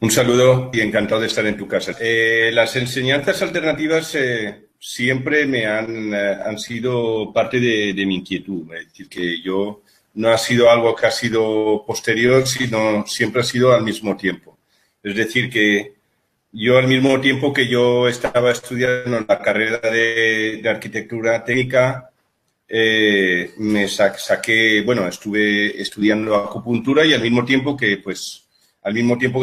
Un saludo y encantado de estar en tu casa. Las enseñanzas alternativas siempre han sido parte de mi inquietud. Es decir, que yo no ha sido algo que ha sido posterior, sino siempre ha sido al mismo tiempo. Es decir, que yo al mismo tiempo que yo estaba estudiando la carrera de arquitectura técnica, estuve estudiando acupuntura y al mismo tiempo que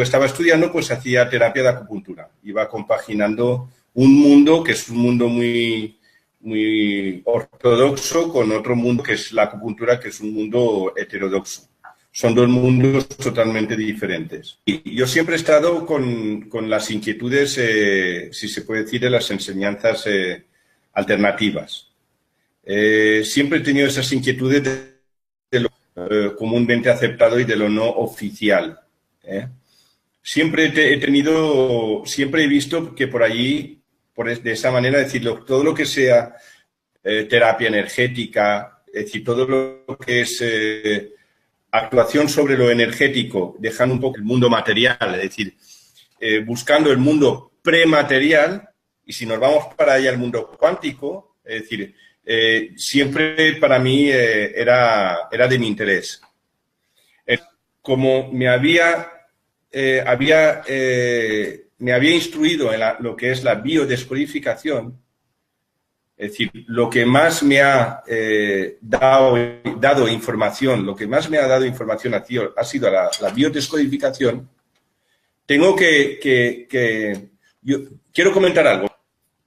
estaba estudiando, pues hacía terapia de acupuntura. Iba compaginando un mundo que es un mundo muy, muy ortodoxo con otro mundo que es la acupuntura, que es un mundo heterodoxo. Son dos mundos totalmente diferentes. Y yo siempre he estado con las inquietudes, si se puede decir, de las enseñanzas alternativas. Siempre he tenido esas inquietudes de lo comúnmente aceptado y de lo no oficial. Siempre he visto que por allí, de esa manera, decirlo, todo lo que sea terapia energética, es decir, todo lo que es actuación sobre lo energético, dejando un poco el mundo material, es decir, buscando el mundo prematerial, y si nos vamos para allá al mundo cuántico, es decir, siempre para mí era de mi interés. Como me había instruido en lo que es la biodescodificación, es decir, lo que más me ha dado información, lo que más me ha dado información ha sido la biodescodificación. Yo quiero comentar algo.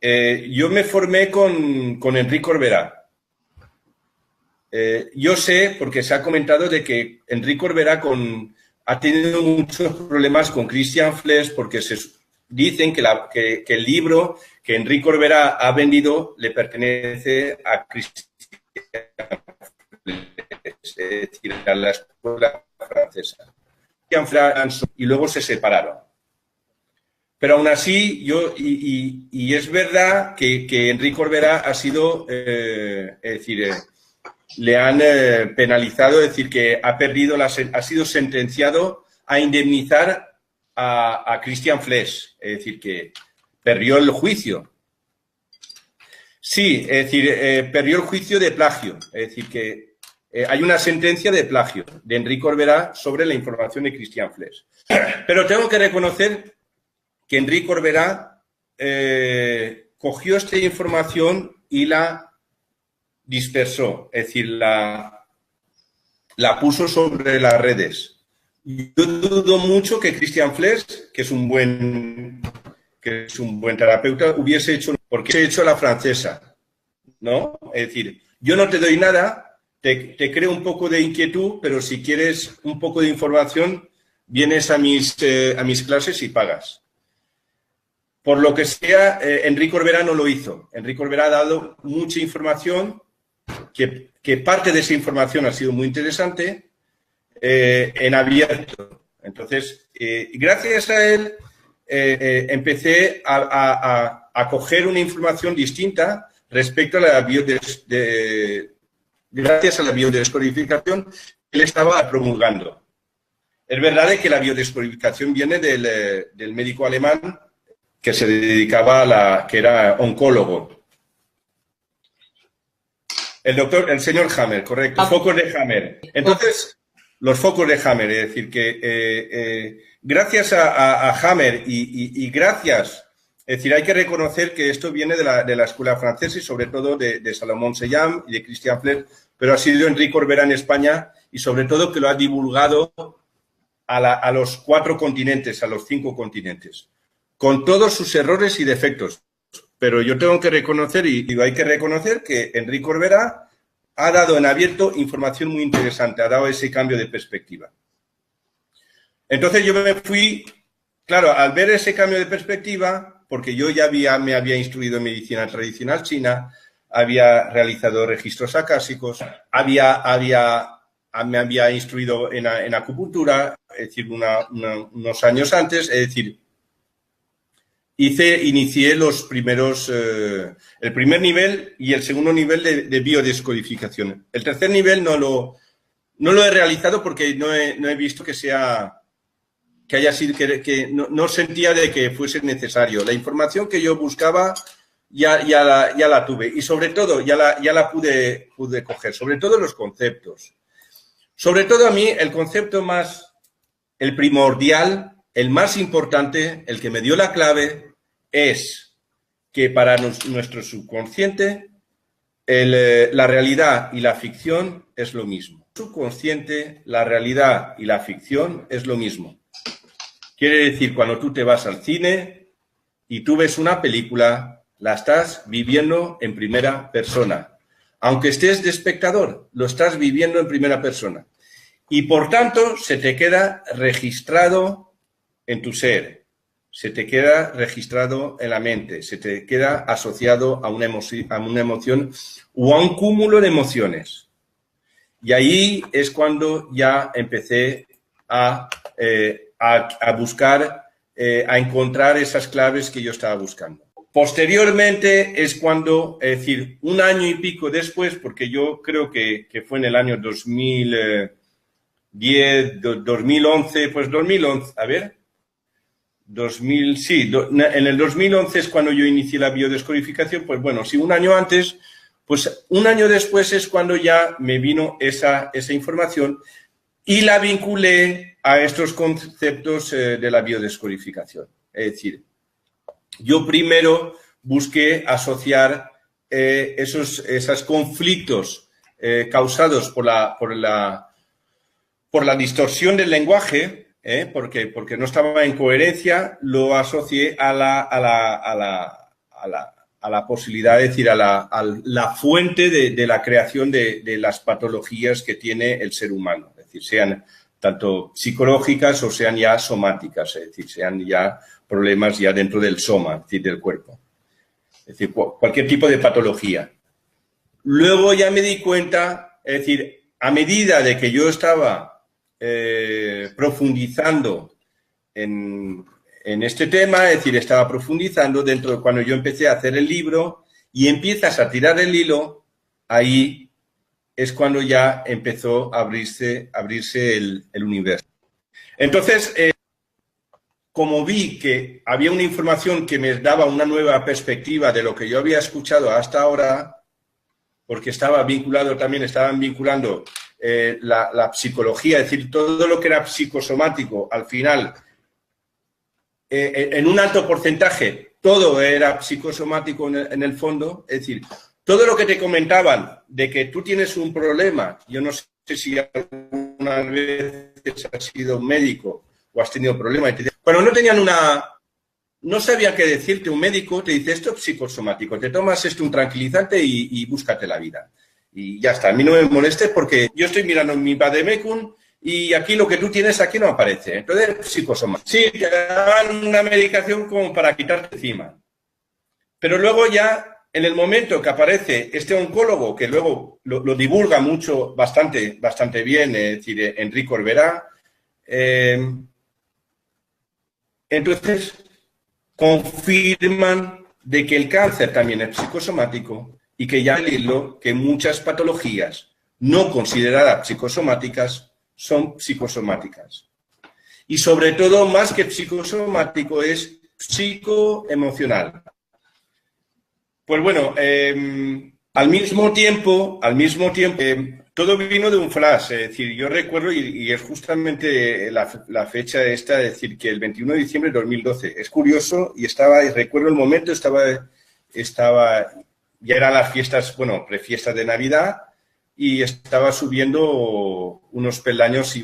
Yo me formé con Enric Corberà. Yo sé, porque se ha comentado, de que Enric Corberà ha tenido muchos problemas con Christian Fles, porque dicen que el libro que Enric Corberà ha vendido le pertenece a Christian Fles, es decir, a la escuela francesa. Y luego se separaron. Pero aún así, y es verdad que Enric Corberà ha sido, le han penalizado, es decir, que ha sido sentenciado a indemnizar a Christian Fles, es decir, que perdió el juicio. Sí, es decir, perdió el juicio de plagio, es decir, que hay una sentencia de plagio de Enric Corberà sobre la información de Christian Fles. Pero tengo que reconocer que Enric Corberà cogió esta información y la dispersó, es decir, la puso sobre las redes. Yo dudo mucho que Christian Fles, que es un buen terapeuta, hubiese hecho, porque he hecho la francesa, ¿no? Es decir, yo no te doy nada, te creo un poco de inquietud, pero si quieres un poco de información, vienes a mis clases y pagas. Por lo que sea, Enric Corberà no lo hizo. Enric Corberà ha dado mucha información, que parte de esa información ha sido muy interesante, en abierto. Entonces, gracias a él, empecé a coger una información distinta respecto a gracias a la biodescodificación que él estaba promulgando. Es verdad que la biodescodificación viene del médico alemán que se dedicaba que era oncólogo. El señor Hammer, correcto. Focos de Hammer. Entonces, los focos de Hammer, es decir, que gracias a Hammer y gracias, es decir, hay que reconocer que esto viene de la escuela francesa y sobre todo de Salomón Sellam y de Christian Fles, pero ha sido Enric Corberà en España y sobre todo que lo ha divulgado a los 4 continentes, a los 5 continentes, con todos sus errores y defectos. Pero yo tengo que reconocer, y hay que reconocer, que Enric Corberà ha dado en abierto información muy interesante, ha dado ese cambio de perspectiva. Entonces yo me fui, claro, al ver ese cambio de perspectiva, porque yo ya me había instruido en medicina tradicional china, había realizado registros acásicos, me había instruido en acupuntura, es decir, unos años antes, es decir, inicié los primeros, el primer nivel y el segundo nivel de biodescodificación. El tercer nivel no lo he realizado porque no he visto que sea haya sido, que no sentía de que fuese necesario. La información que yo buscaba ya la tuve y sobre todo ya la pude coger, sobre todo los conceptos. Sobre todo a mí el concepto el primordial, el más importante, el que me dio la clave es que para nuestro subconsciente la realidad y la ficción es lo mismo. Subconsciente, la realidad y la ficción es lo mismo. Quiere decir, cuando tú te vas al cine y tú ves una película, la estás viviendo en primera persona. Aunque estés de espectador, lo estás viviendo en primera persona. Y por tanto, se te queda registrado en tu ser, se te queda registrado en la mente, se te queda asociado a una emoción o a un cúmulo de emociones. Y ahí es cuando ya empecé a buscar, a encontrar esas claves que yo estaba buscando. Posteriormente es cuando, es decir, un año y pico después, porque yo creo que fue en el año 2010, 2011, pues 2011, a ver, 2000, sí, en el 2011 es cuando yo inicié la biodescodificación, pues bueno, sí, un año antes, pues un año después es cuando ya me vino esa información y la vinculé a estos conceptos de la biodescodificación. Es decir, yo primero busqué asociar esos conflictos causados por la distorsión del lenguaje, porque no estaba en coherencia, lo asocié a la posibilidad, es decir, a la fuente de la creación de las patologías que tiene el ser humano, es decir, sean tanto psicológicas o sean ya somáticas, es decir, sean ya problemas ya dentro del soma, es decir, del cuerpo. Es decir, cualquier tipo de patología. Luego ya me di cuenta, es decir, a medida de que yo estaba profundizando en este tema, es decir, estaba profundizando dentro de cuando yo empecé a hacer el libro y empiezas a tirar el hilo, ahí es cuando ya empezó a abrirse el universo. Entonces, como vi que había una información que me daba una nueva perspectiva de lo que yo había escuchado hasta ahora, porque estaban vinculando la psicología, es decir, todo lo que era psicosomático, al final, en un alto porcentaje, todo era psicosomático en el fondo, es decir, todo lo que te comentaban de que tú tienes un problema, yo no sé si alguna vez has sido médico o has tenido problemas, cuando no sabía qué decirte, un médico te dice, esto es psicosomático, te tomas un tranquilizante y búscate la vida. Y ya está, a mí no me molestes porque yo estoy mirando mi vademecum y aquí lo que tú tienes aquí no aparece. Entonces, psicosomático. Sí, te dan una medicación como para quitarte encima. Pero luego ya, en el momento que aparece este oncólogo, que luego lo divulga mucho, bastante bien, es decir, Enrique Orberá, entonces confirman de que el cáncer también es psicosomático y que ya que muchas patologías no consideradas psicosomáticas son psicosomáticas. Y sobre todo, más que psicosomático, es psicoemocional. Pues bueno, al mismo tiempo, todo vino de un flash. Es decir, yo recuerdo, y es justamente la fecha esta, es decir, que el 21 de diciembre de 2012. Es curioso, y recuerdo el momento, ya eran las fiestas, bueno, prefiestas de Navidad, y estaba subiendo unos peldaños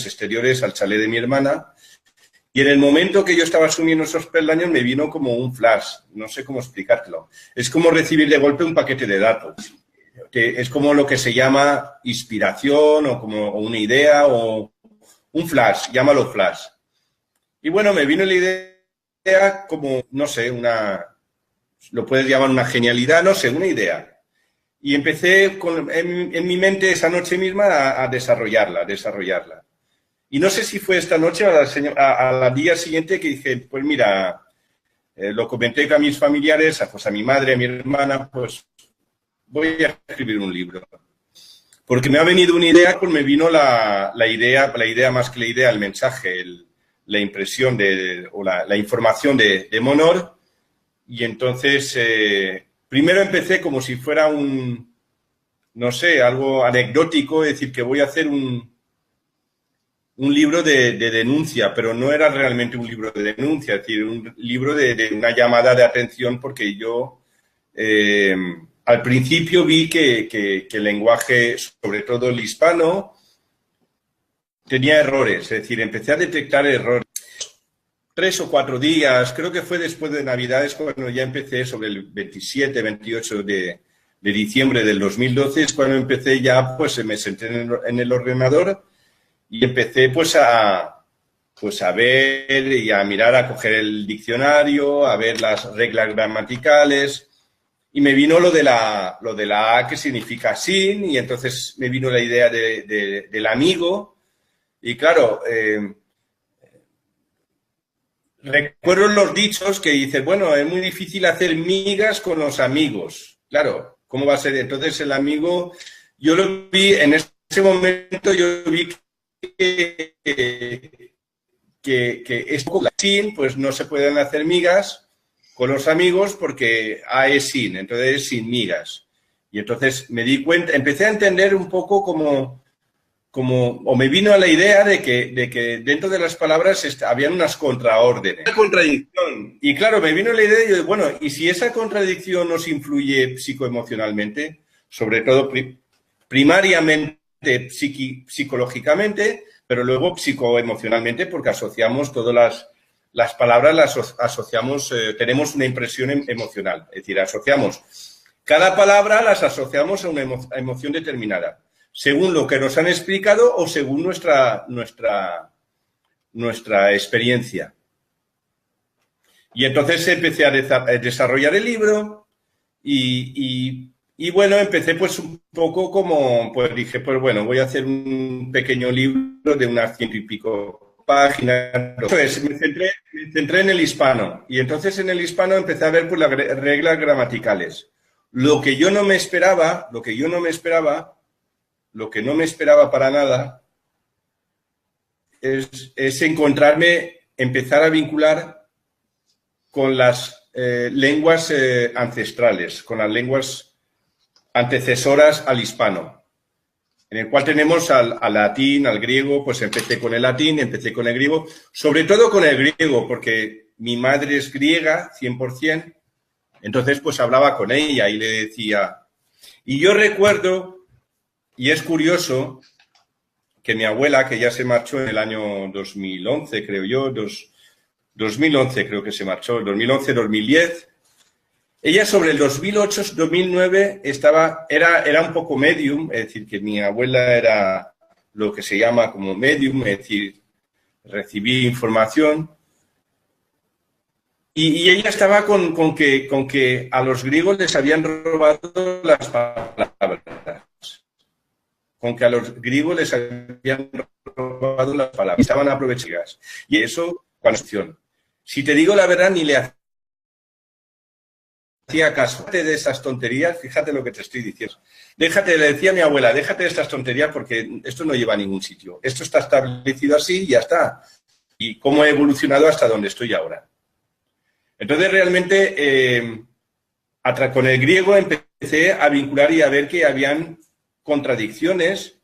exteriores al chalet de mi hermana. Y en el momento que yo estaba subiendo esos peldaños me vino como un flash, no sé cómo explicártelo. Es como recibir de golpe un paquete de datos. Es como lo que se llama inspiración o como una idea o un flash, llámalo flash. Y bueno, me vino la idea como, no sé, lo puedes llamar una genialidad, no sé, una idea. Y empecé en mi mente esa noche misma a desarrollarla. Y no sé si fue esta noche o al día siguiente que dije, pues mira, lo comenté con mis familiares, pues a mi madre, a mi hermana, pues voy a escribir un libro. porque me ha venido una idea, pues me vino la idea más que la idea, el mensaje, la impresión o la información de Monor. Y entonces, primero empecé como si fuera no sé, algo anecdótico, es decir, que voy a hacer un libro de denuncia, pero no era realmente un libro de denuncia, es decir, un libro de una llamada de atención, porque yo al principio vi que el lenguaje, sobre todo el hispano, tenía errores, es decir, empecé a detectar errores. 3 o 4 días, creo que fue después de Navidades cuando ya empecé, sobre el 27, 28 de diciembre del 2012, es cuando empecé ya, pues me senté en el ordenador y empecé pues a ver y a mirar, a coger el diccionario, a ver las reglas gramaticales, y me vino lo de la A, que significa sin, y entonces me vino la idea del amigo, y claro, recuerdo los dichos que dicen, bueno, es muy difícil hacer migas con los amigos. Claro, ¿cómo va a ser? Entonces el amigo, yo lo vi, en ese momento yo vi que es sin, pues no se pueden hacer migas con los amigos porque A es sin, entonces es sin migas. Y entonces me di cuenta, empecé a entender un poco o me vino a la idea de que dentro de las palabras habían unas contraórdenes. Una contradicción. Y claro, me vino la idea de, bueno, ¿y si esa contradicción nos influye psicoemocionalmente? Sobre todo primariamente psicológicamente, pero luego psicoemocionalmente, porque asociamos todas las palabras, las asociamos, tenemos una impresión emocional. Es decir, cada palabra las asociamos a una emoción determinada, según lo que nos han explicado o según nuestra experiencia. Y entonces empecé a desarrollar el libro y bueno, empecé pues un poco como, pues dije, pues bueno, voy a hacer un pequeño libro de unas 100 y pico páginas. Entonces me centré en el hispano, y entonces en el hispano empecé a ver pues las reglas gramaticales. Lo que no me esperaba para nada es empezar a vincular con las lenguas ancestrales, con las lenguas antecesoras al hispano, en el cual tenemos al latín, al griego. Pues empecé con el latín, empecé con el griego, sobre todo con el griego, porque mi madre es griega, 100%, entonces pues hablaba con ella y le decía. Y yo recuerdo, y es curioso, que mi abuela, que ya se marchó en el año 2011, creo yo, 2011 creo que se marchó, 2011-2010, ella sobre el 2008-2009 era un poco medium, es decir, que mi abuela era lo que se llama como medium, es decir, recibí información. Y ella estaba con que a los griegos les habían robado las palabras. Con que a los griegos les habían robado las palabras. Estaban aprovechadas. Y eso, cuando si te digo la verdad, ni le hacía caso. Déjate de esas tonterías, fíjate lo que te estoy diciendo. Le decía a mi abuela, déjate de estas tonterías porque esto no lleva a ningún sitio. Esto está establecido así y ya está. Y cómo he evolucionado hasta donde estoy ahora. Entonces, realmente, con el griego empecé a vincular y a ver que habían contradicciones,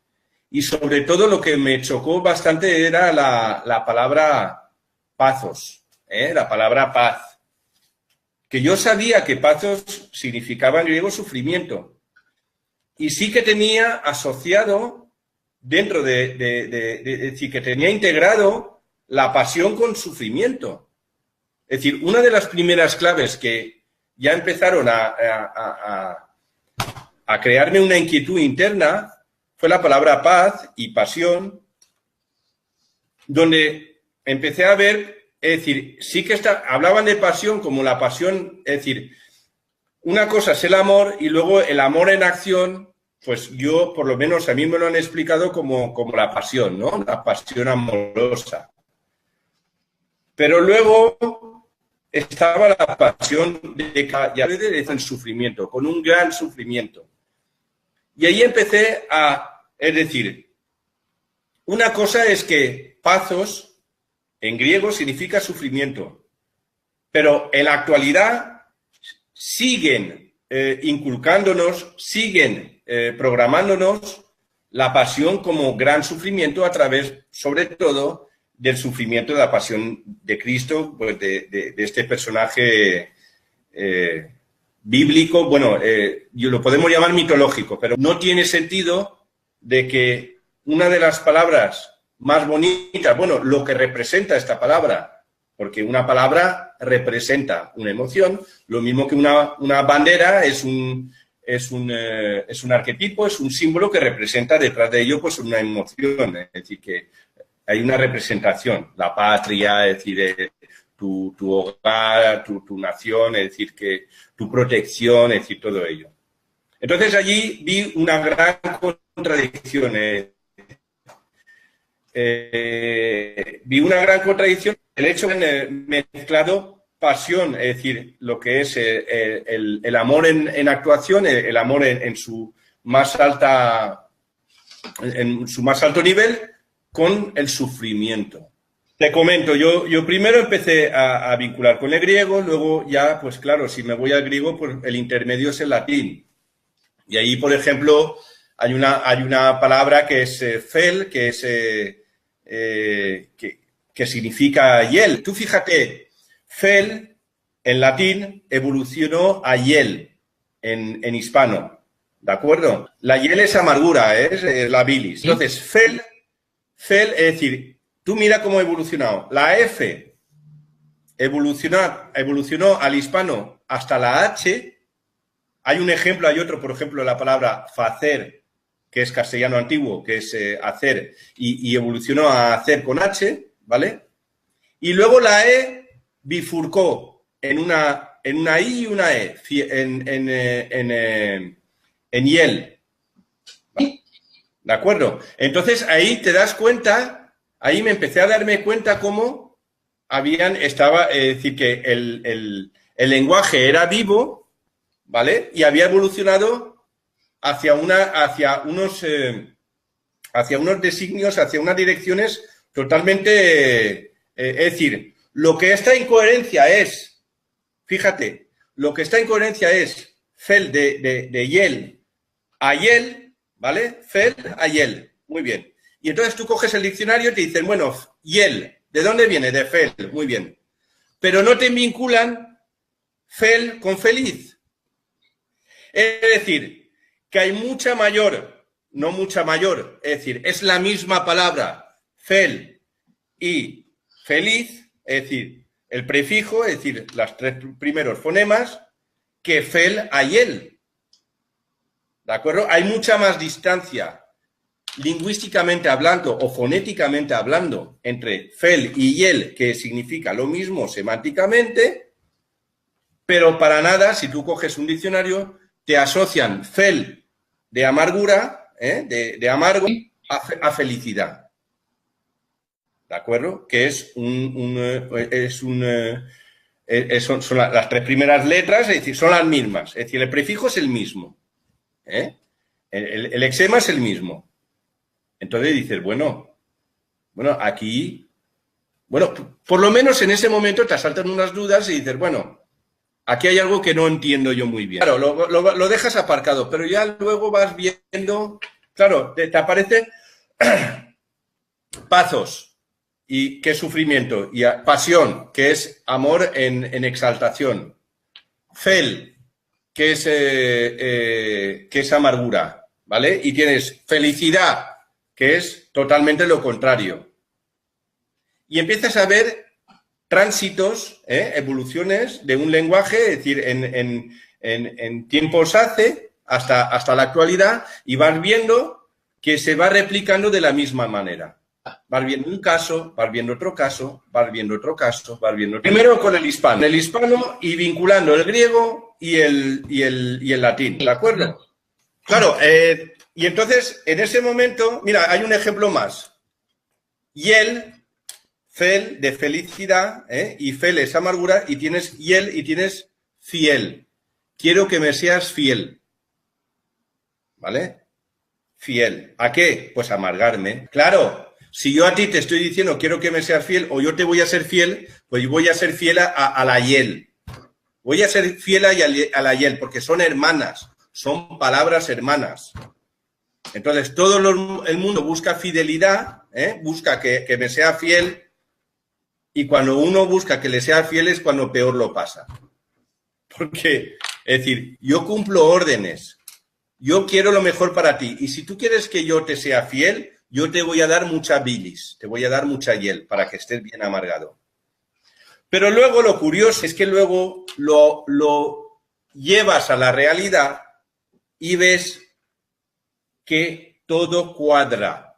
y sobre todo lo que me chocó bastante era la palabra pazos, la palabra paz. Que yo sabía que pazos significaba en griego sufrimiento, y sí que tenía asociado dentro es decir, que tenía integrado la pasión con sufrimiento. Es decir, una de las primeras claves que ya empezaron a crearme una inquietud interna fue la palabra paz y pasión, donde empecé a ver, es decir, sí que hablaban de pasión como la pasión, es decir, una cosa es el amor y luego el amor en acción, pues yo, por lo menos a mí me lo han explicado como la pasión, ¿no? La pasión amorosa. Pero luego estaba la pasión del sufrimiento, con un gran sufrimiento. Y ahí empecé a Es decir, una cosa es que pathos en griego significa sufrimiento, pero en la actualidad siguen inculcándonos, siguen programándonos la pasión como gran sufrimiento a través, sobre todo, del sufrimiento de la pasión de Cristo, pues de este personaje bíblico, bueno, lo podemos llamar mitológico, pero no tiene sentido de que una de las palabras más bonitas, bueno, lo que representa esta palabra, porque una palabra representa una emoción, lo mismo que una bandera es un arquetipo, es un símbolo que representa detrás de ello pues una emoción, es decir, que hay una representación, la patria, es decir, tu hogar, tu nación, es decir, que tu protección, es decir, todo ello. Entonces allí vi una gran contradicción. Vi una gran contradicción el hecho de haber mezclado pasión, es decir, lo que es el amor en actuación, el amor en su más alto nivel, con el sufrimiento. Te comento, yo primero empecé a vincular con el griego, luego ya, pues claro, si me voy al griego, pues el intermedio es el latín. Y ahí, por ejemplo, hay una palabra que es fel, que es que significa hiel. Tú fíjate, fel en latín evolucionó a hiel en hispano, ¿de acuerdo? La hiel es amargura, es la bilis. Entonces, fel, es decir, tú mira cómo ha evolucionado. La F evolucionó al hispano hasta la H. Hay un ejemplo, hay otro, por ejemplo, la palabra facer, que es castellano antiguo, que es hacer, y evolucionó a hacer con H, ¿vale? Y luego la E bifurcó en una I y una E, en hiel. ¿De acuerdo? Entonces ahí te das cuenta, ahí me empecé a darme cuenta cómo es decir, que el lenguaje era vivo, ¿vale? Y había evolucionado hacia unos designios, hacia unas direcciones totalmente... es decir, lo que está en coherencia es, fíjate, lo que está en coherencia es fel de hiel a hiel, ¿vale? Fel a hiel, muy bien. Y entonces tú coges el diccionario y te dicen, bueno, hiel, ¿de dónde viene? De fel, muy bien. Pero no te vinculan fel con feliz. Es decir, que hay mucha mayor, no mucha mayor, es decir, es la misma palabra, fel y feliz, es decir, el prefijo, es decir, los tres primeros fonemas, que fel a hiel. ¿De acuerdo? Hay mucha más distancia lingüísticamente hablando o fonéticamente hablando entre fel y hiel, que significa lo mismo semánticamente, pero para nada, si tú coges un diccionario, te asocian fel de amargura, de amargo, a felicidad. ¿De acuerdo? Que es son las tres primeras letras, es decir, son las mismas. Es decir, el prefijo es el mismo. El exema es el mismo. Entonces dices, bueno, aquí, por lo menos en ese momento te asaltan unas dudas y dices, bueno, aquí hay algo que no entiendo yo muy bien. Claro, lo dejas aparcado, pero ya luego vas viendo, claro, te aparece pathos, y qué sufrimiento, y pasión, que es amor en exaltación, fel, que es amargura, ¿vale? Y tienes felicidad, que es totalmente lo contrario. Y empiezas a ver tránsitos, evoluciones de un lenguaje, es decir, en tiempos hace hasta la actualidad, y vas viendo que se va replicando de la misma manera. Vas viendo un caso, vas viendo otro caso, vas viendo otro caso, vas viendo otro. Primero con el hispano y vinculando el griego y el latín, ¿de acuerdo? Claro, y entonces en ese momento, mira, hay un ejemplo más. Hiel, fel de felicidad, y fel es amargura, y tienes hiel y tienes fiel. Quiero que me seas fiel, ¿vale? fiel. ¿A qué? Pues amargarme. Claro, si yo a ti te estoy diciendo quiero que me seas fiel o yo te voy a ser fiel, pues voy a ser fiel a la hiel. Voy a ser fiel a la hiel porque son hermanas, son palabras hermanas. Entonces, todo el mundo busca fidelidad, busca que me sea fiel, y cuando uno busca que le sea fiel es cuando peor lo pasa. Porque, es decir, yo cumplo órdenes, yo quiero lo mejor para ti, y si tú quieres que yo te sea fiel, yo te voy a dar mucha bilis, te voy a dar mucha hiel para que estés bien amargado. Pero luego lo curioso es que luego lo llevas a la realidad y ves que todo cuadra.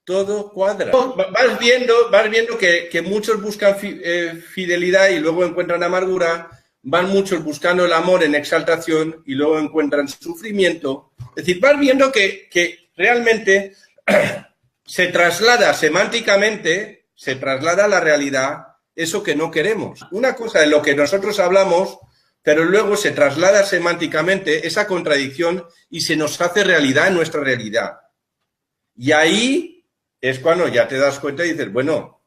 Todo cuadra. Vas viendo que muchos buscan fidelidad y luego encuentran amargura, van muchos buscando el amor en exaltación y luego encuentran sufrimiento. Es decir, vas viendo que realmente se traslada semánticamente, se traslada a la realidad eso que no queremos. Una cosa de lo que nosotros hablamos, pero luego se traslada semánticamente esa contradicción y se nos hace realidad en nuestra realidad. Y ahí es cuando ya te das cuenta y dices, bueno,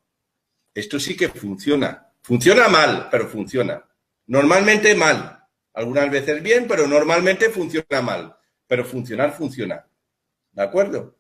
esto sí que funciona. Funciona mal, pero funciona. Normalmente mal. Algunas veces bien, pero normalmente funciona mal. Pero funcionar funciona. ¿De acuerdo?